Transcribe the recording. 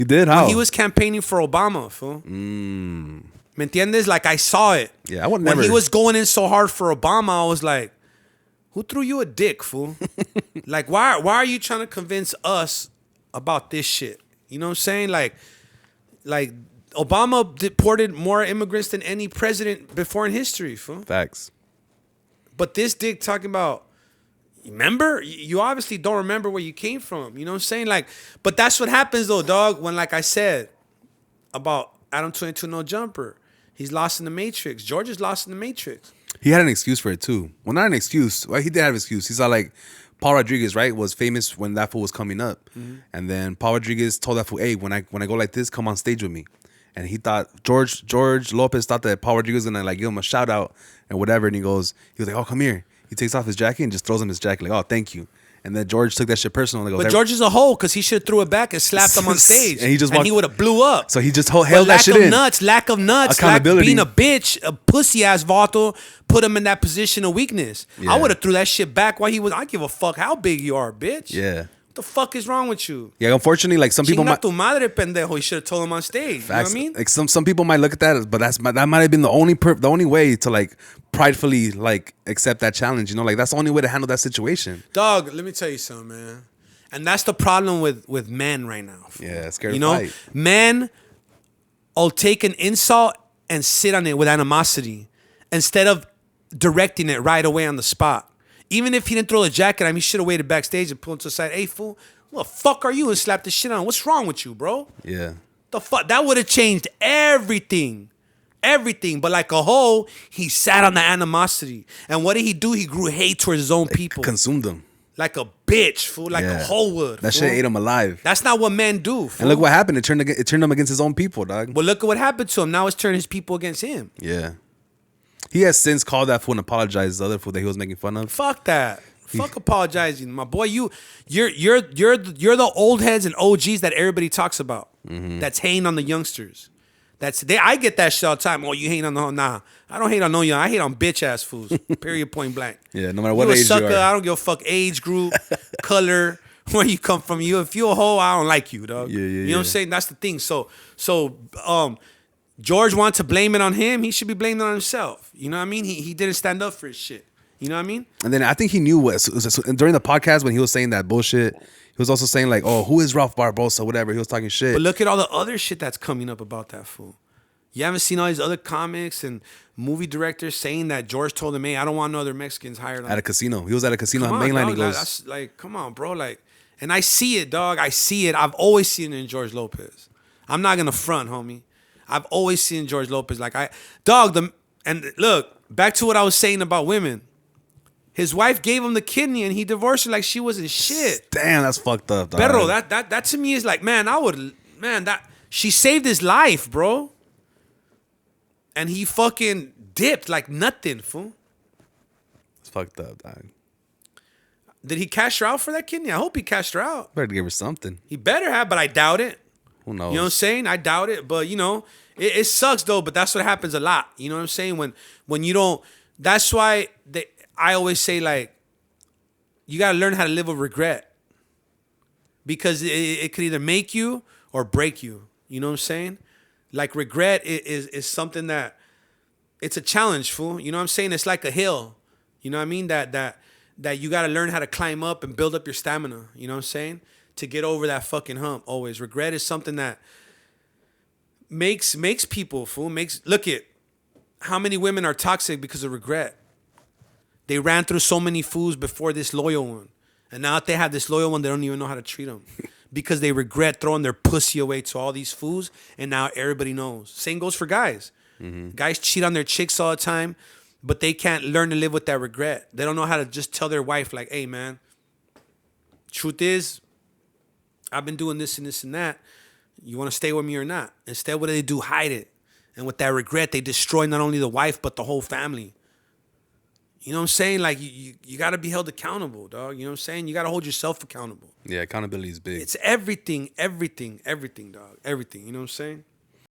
You did? How? When he was campaigning for Obama, fool. ¿Me entiendes? Like, I saw it. Yeah, I would never. When he was going in so hard for Obama, I was like, who threw you a dick, fool? Like, why are you trying to convince us about this shit? You know what I'm saying? Like Obama deported more immigrants than any president before in history, fool. Facts. But this dick talking about, remember? You obviously don't remember where you came from. You know what I'm saying? Like, but that's what happens though, dog, when, like I said, about Adam 22 No Jumper. He's lost in the Matrix. George is lost in the Matrix. He had an excuse for it too. Well, not an excuse. Well, he did have an excuse. He's like, Paul Rodriguez, right, was famous when that fool was coming up. And then Paul Rodriguez told that fool, hey, when I go like this, come on stage with me. And he thought, George Lopez thought that Paul Rodriguez was going to like give him a shout out and whatever. And he was like, oh, come here. He takes off his jacket and just throws him his jacket like, oh, thank you. And then George took that shit personal. And goes, but George is a hoe because he should have threw it back and slapped him on stage. And he would have blew up. So he just held that shit in. Lack of nuts, accountability. Being a bitch, a pussy ass vato, put him in that position of weakness. Yeah. I would have threw that shit back while he was. I give a fuck how big you are, bitch. Yeah. What the fuck is wrong with you? Yeah, unfortunately, like some people might. Tu madre, pendejo. You should have told him on stage. Facts. You know what I mean? Like some people might look at that, but that might have been the only way to like pridefully like accept that challenge. You know, like that's the only way to handle that situation. Dog, let me tell you something, man. And that's the problem with men right now. Yeah, scared. You know, fight. men will take an insult and sit on it with animosity instead of directing it right away on the spot. Even if he didn't throw the jacket at him, he should have waited backstage and pulled him to the side. Hey, fool, what the fuck are you? And slapped the shit on him. What's wrong with you, bro? Yeah. The fuck? That would have changed everything. Everything. But like a hoe, he sat on the animosity. And what did he do? He grew hate towards his own people. Consumed them. Like a bitch, fool. Like a hoe would. That fool. shit ate him alive. That's not what men do, fool. And look what happened. It turned him against his own people, dog. Well, look at what happened to him. Now it's turned his people against him. Yeah. He has since called that fool and apologized to the other fool that he was making fun of. Fuck that. Fuck apologizing, my boy. You're the old heads and OGs that everybody talks about. That's hating on the youngsters. I get that shit all the time. Oh, you hate on the nah. I don't hate on no young. I hate on bitch ass fools. Period. Point blank. Yeah, no matter what age sucker, you are. I don't give a fuck age group, color, where you come from. If you're a hoe, I don't like you, dog. Yeah. You know what I'm saying? That's the thing. So George wants to blame it on him. He should be blaming it on himself. You know what I mean? He didn't stand up for his shit. You know what I mean? And then I think he knew during the podcast when he was saying that bullshit, he was also saying like, oh, who is Ralph Barbosa, whatever. He was talking shit. But look at all the other shit that's coming up about that fool. You haven't seen all these other comics and movie directors saying that George told him, hey, I don't want no other Mexicans hired on at a casino. He was at a casino on on, Mainline. Dog, He goes, that's like, come on, bro. Like, and I see it, dog. I see it. I've always seen it in George Lopez. I'm not gonna front, homie. I've always seen George Lopez. Like and look, back to what I was saying about women. His wife gave him the kidney and he divorced her like she wasn't shit. Damn, that's fucked up, dog. Pero that to me is like, she saved his life, bro. And he fucking dipped like nothing, fool. It's fucked up, dog. Did he cash her out for that kidney? I hope he cashed her out. Better give her something. He better have, but I doubt it. Who knows? You know what I'm saying? I doubt it, but you know, it sucks though. But that's what happens a lot. You know what I'm saying? When you don't. That's why I always say like, you gotta learn how to live with regret, because it could either make you or break you. You know what I'm saying? Like regret is something that it's a challenge, fool. You know what I'm saying? It's like a hill. You know what I mean? That you gotta learn how to climb up and build up your stamina. You know what I'm saying? To get over that fucking hump. Always regret is something that makes people, fool. Look at how many women are toxic because of regret. They ran through so many fools before this loyal one, and now that they have this loyal one, they don't even know how to treat them because they regret throwing their pussy away to all these fools, and now everybody knows. Same goes for guys. Guys cheat on their chicks all the time, but they can't learn to live with that regret. They don't know how to just tell their wife like, hey man, truth is, I've been doing this and this and that. You want to stay with me or not? Instead, what do? Hide it. And with that regret, they destroy not only the wife, but the whole family. You know what I'm saying? Like, you got to be held accountable, dog. You know what I'm saying? You got to hold yourself accountable. Yeah, accountability is big. It's everything, dog. Everything. You know what I'm saying?